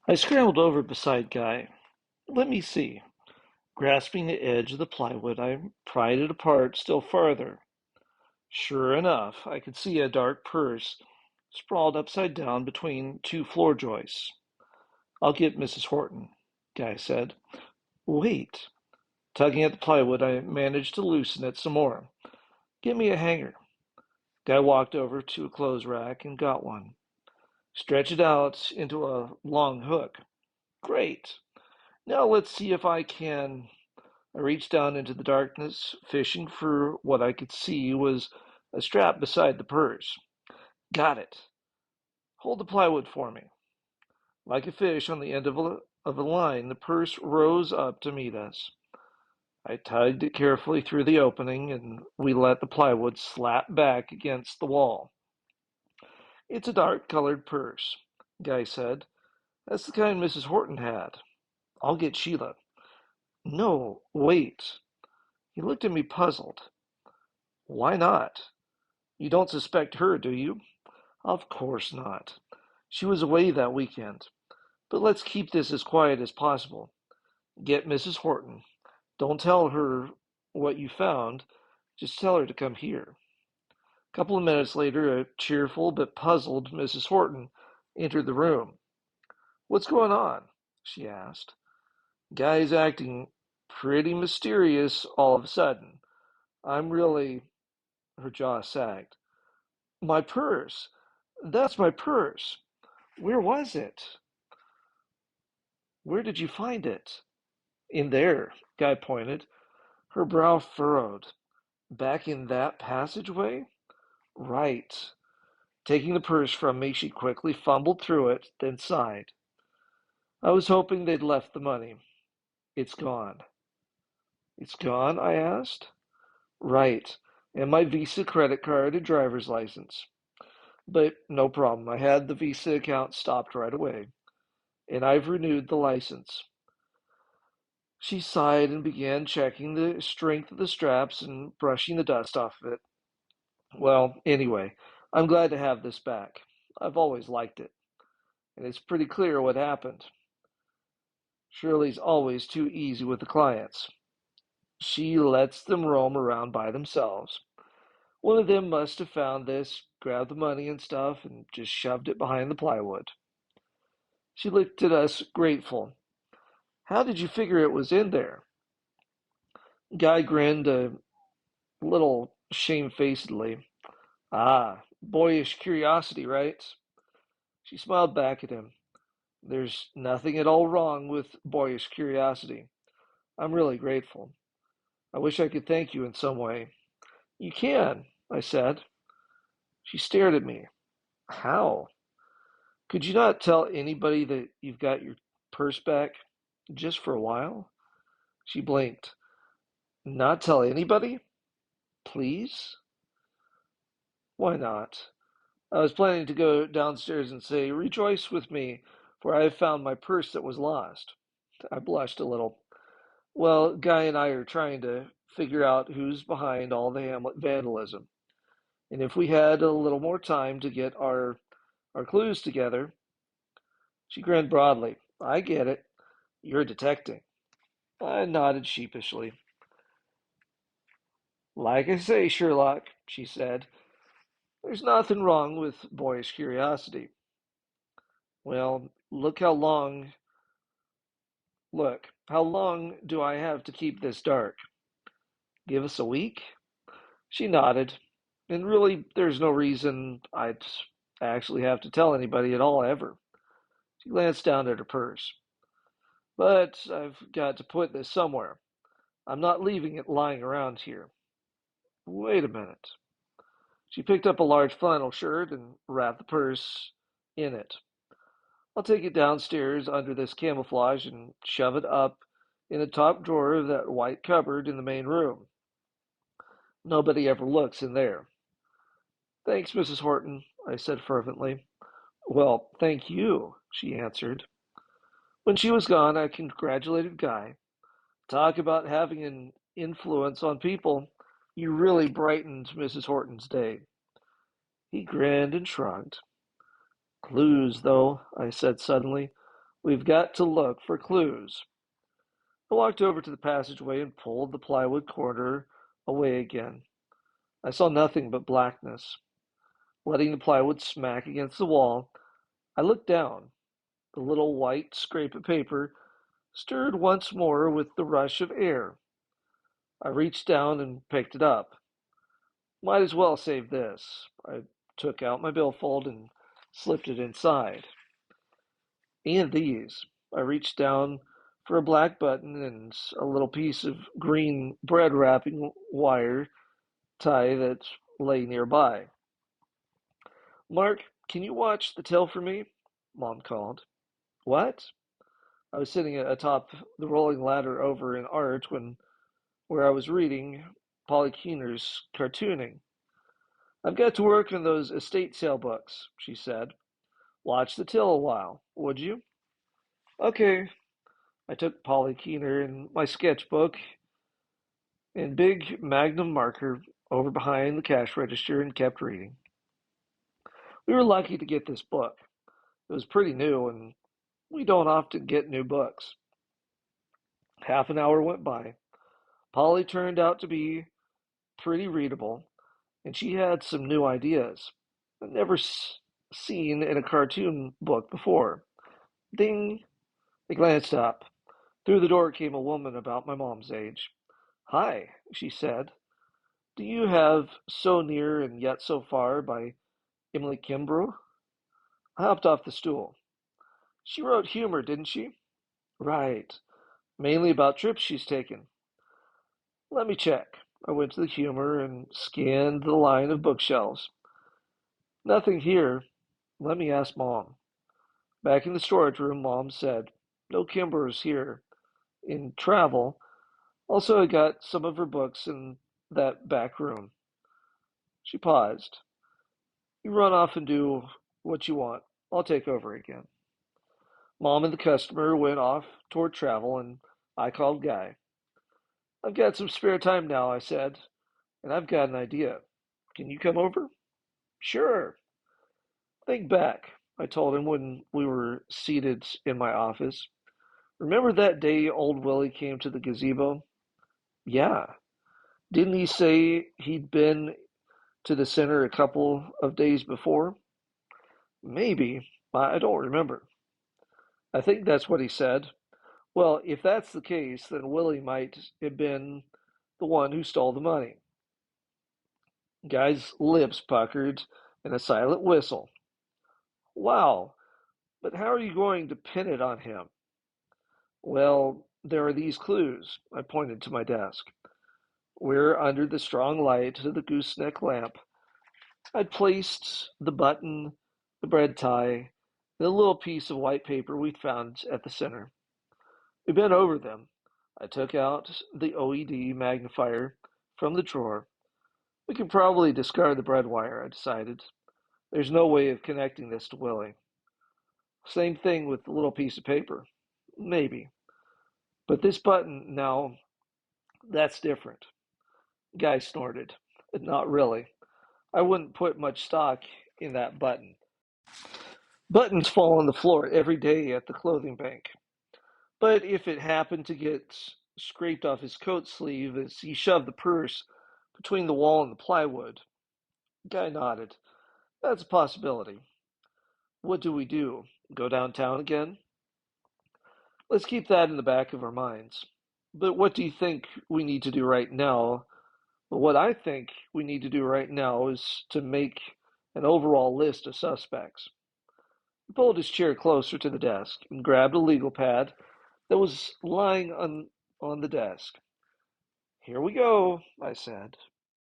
I scrambled over beside Guy. Let me see. Grasping the edge of the plywood, I pried it apart still farther. Sure enough, I could see a dark purse sprawled upside down between two floor joists. I'll get Mrs. Horton, Guy said. Wait. Tugging at the plywood, I managed to loosen it some more. Get me a hanger. Guy walked over to a clothes rack and got one. Stretch it out into a long hook. Great. Now let's see if I can. I reached down into the darkness, fishing for what I could see was a strap beside the purse. Got it. Hold the plywood for me. Like a fish on the end of a line, the purse rose up to meet us. I tugged it carefully through the opening, and we let the plywood slap back against the wall. It's a dark-colored purse, Guy said. That's the kind Mrs. Horton had. I'll get Sheila. No, wait. He looked at me puzzled. Why not? You don't suspect her, do you? Of course not. She was away that weekend. But let's keep this as quiet as possible. Get Mrs. Horton. Don't tell her what you found. Just tell her to come here. A couple of minutes later, a cheerful but puzzled Mrs. Horton entered the room. What's going on? She asked. Guy's acting pretty mysterious all of a sudden. I'm really. Her jaw sagged. My purse. That's my purse. Where was it? Where did you find it? In there, Guy pointed. Her brow furrowed. Back in that passageway? Right. Taking the purse from me, she quickly fumbled through it, then sighed. I was hoping they'd left the money. It's gone. It's gone? I asked. Right. And my Visa credit card and driver's license. But no problem. I had the Visa account stopped right away, and I've renewed the license. She sighed and began checking the strength of the straps and brushing the dust off of it. Well, anyway, I'm glad to have this back. I've always liked it, and it's pretty clear what happened. Shirley's always too easy with the clients. She lets them roam around by themselves. One of them must have found this, grabbed the money and stuff, and just shoved it behind the plywood. She looked at us grateful. How did you figure it was in there? Guy grinned a little shamefacedly. Ah, boyish curiosity, right? She smiled back at him. There's nothing at all wrong with boyish curiosity. I'm really grateful. I wish I could thank you in some way. You can, I said. She stared at me. How? Could you not tell anybody that you've got your purse back just for a while? She blinked. Not tell anybody? Please? Why not? I was planning to go downstairs and say, Rejoice with me, for I have found my purse that was lost. I blushed a little. Well, Guy and I are trying to figure out who's behind all the Hamlet vandalism. And if we had a little more time to get our clues together, she grinned broadly. I get it. You're detecting. I nodded sheepishly. Like I say, Sherlock, she said, there's nothing wrong with boyish curiosity. Well, look, how long do I have to keep this dark? Give us a week? She nodded. And really, there's no reason I'd actually have to tell anybody at all, ever. She glanced down at her purse. But I've got to put this somewhere. I'm not leaving it lying around here. Wait a minute. She picked up a large flannel shirt and wrapped the purse in it. I'll take it downstairs under this camouflage and shove it up in the top drawer of that white cupboard in the main room. Nobody ever looks in there. Thanks, Mrs. Horton, I said fervently. Well, thank you, she answered. When she was gone, I congratulated Guy. Talk about having an influence on people. You really brightened Mrs. Horton's day. He grinned and shrugged. Clues, though, I said suddenly. We've got to look for clues. I walked over to the passageway and pulled the plywood corner away again. I saw nothing but blackness. Letting the plywood smack against the wall, I looked down. The little white scrap of paper stirred once more with the rush of air. I reached down and picked it up. Might as well save this. I took out my billfold and slipped it inside. And these. I reached down for a black button and a little piece of green bread wrapping wire tie that lay nearby. Mark, can you watch the till for me? Mom called. What? I was sitting atop the rolling ladder over an arch where I was reading Polly Keener's cartooning. I've got to work on those estate sale books, she said. Watch the till a while, would you? Okay. I took Polly Keener and my sketchbook and big magnum marker over behind the cash register and kept reading. We were lucky to get this book. It was pretty new, and we don't often get new books. Half an hour went by. Polly turned out to be pretty readable, and she had some new ideas I've never seen in a cartoon book before. Ding! I glanced up. Through the door came a woman about my mom's age. Hi, she said. Do you have So Near and Yet So Far by Emily Kimbrough? I hopped off the stool. She wrote humor, didn't she? Right. Mainly about trips she's taken. Let me check. I went to the humor and scanned the line of bookshelves. Nothing here. Let me ask Mom. Back in the storage room, Mom said, no Kimbroughs here. In travel. Also, I got some of her books in that back room. She paused. You run off and do what you want. I'll take over again. Mom and the customer went off toward travel, and I called Guy. I've got some spare time now, I said, and I've got an idea. Can you come over? Sure. Think back, I told him when we were seated in my office. Remember that day old Willie came to the gazebo? Yeah. Didn't he say he'd been to the center a couple of days before? Maybe. I don't remember. I think that's what he said. Well, if that's the case, then Willie might have been the one who stole the money. Guy's lips puckered in a silent whistle. Wow, but how are you going to pin it on him? Well, there are these clues. I pointed to my desk. Where under the strong light of the gooseneck lamp, I'd placed the button, the bread tie, and the little piece of white paper we'd found at the center. We bent over them. I took out the OED magnifier from the drawer. We could probably discard the bread wire, I decided. There's no way of connecting this to Willie. Same thing with the little piece of paper. Maybe. But this button, now, that's different. Guy snorted. Not really. I wouldn't put much stock in that button. Buttons fall on the floor every day at the clothing bank. But if it happened to get scraped off his coat sleeve as he shoved the purse between the wall and the plywood, Guy nodded. That's a possibility. What do we do? Go downtown again? Let's keep that in the back of our minds. But what do you think we need to do right now? Well, what I think we need to do right now is to make an overall list of suspects. He pulled his chair closer to the desk and grabbed a legal pad that was lying on the desk. Here we go, I said.